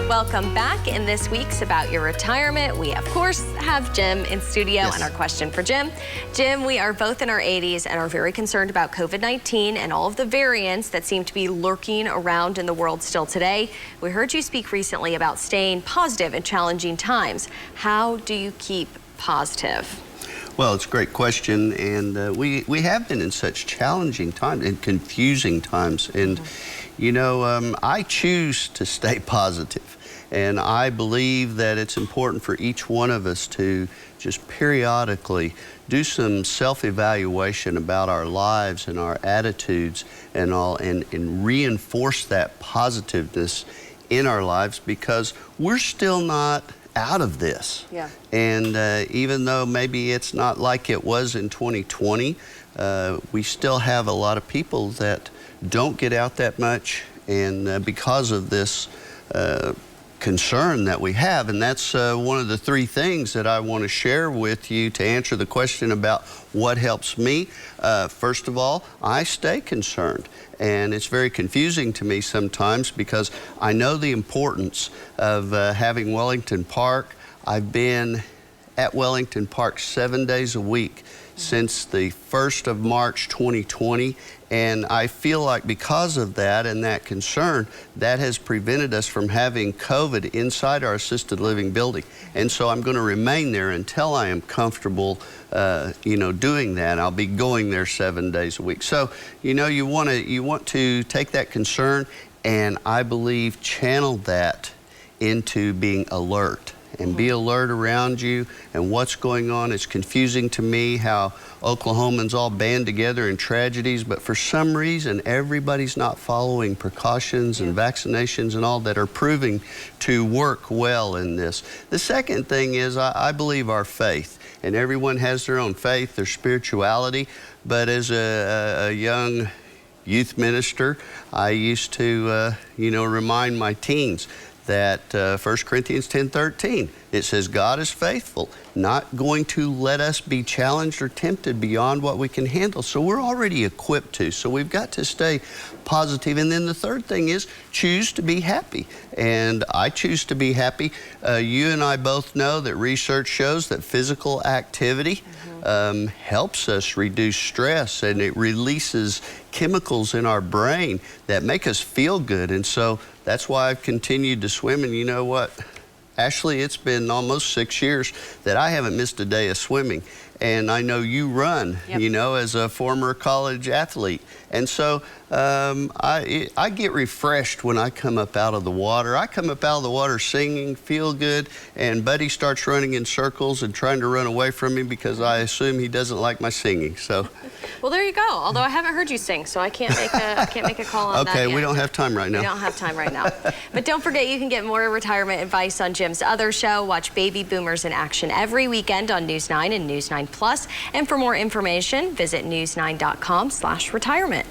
Welcome back. In this week's About Your Retirement, we of course have Jim in studio. Yes. And our question for Jim. Jim, we are both in our 80s and are very concerned about COVID-19 and all of the variants that seem to be lurking around in the world still today. We heard you speak recently about staying positive in challenging times. How do you keep positive? Well, it's a great question, and we have been in such challenging times and confusing times, and you know, I choose to stay positive, and I believe that it's important for each one of us to just periodically do some self-evaluation about our lives and our attitudes and all, and reinforce that positiveness in our lives, because we're still not out of this. Yeah. And even though maybe it's not like it was in 2020, we still have a lot of people that don't get out that much, and because of this concern that we have. And that's one of the three things that I want to share with you to answer the question about what helps me. First of all, I stay concerned. And it's very confusing to me sometimes because I know the importance of having Wellington Park. I've been at Wellington Park 7 days a week since the 1st of March 2020, and I feel like because of that and that concern, that has prevented us from having COVID inside our assisted living building. And so I'm going to remain there until I am comfortable doing that. I'll be going there 7 days a week. So, you know, you want to take that concern and I believe channel that into being alert. And be alert around you and what's going on. It's confusing to me how Oklahomans all band together in tragedies, but for some reason everybody's not following precautions and vaccinations and all that are proving to work well in this. The second thing is I believe our faith, and everyone has their own faith, their spirituality, but as a young youth minister, I used to remind my teens that 1 Corinthians 10:13, it says God is faithful, not going to let us be challenged or tempted beyond what we can handle. So we're already equipped to. So we've got to stay positive. And then the third thing is choose to be happy. And I choose to be happy. You and I both know that research shows that physical activity helps us reduce stress, and it releases chemicals in our brain that make us feel good. And so that's why I've continued to swim. And you know what? Ashley, it's been almost 6 years that I haven't missed a day of swimming. And I know you run, you know, as a former college athlete. And so I get refreshed when I come up out of the water. I come up out of the water singing, feel good, and Buddy starts running in circles and trying to run away from me because I assume he doesn't like my singing. So, well, there you go. Although I haven't heard you sing, so I can't make a call on that. Okay, we don't have time right now. We don't have time right now. But don't forget, you can get more retirement advice on Jim's other show. Watch Baby Boomers in Action every weekend on News 9 and News 9 Plus. And for more information, visit news9.com/retirement.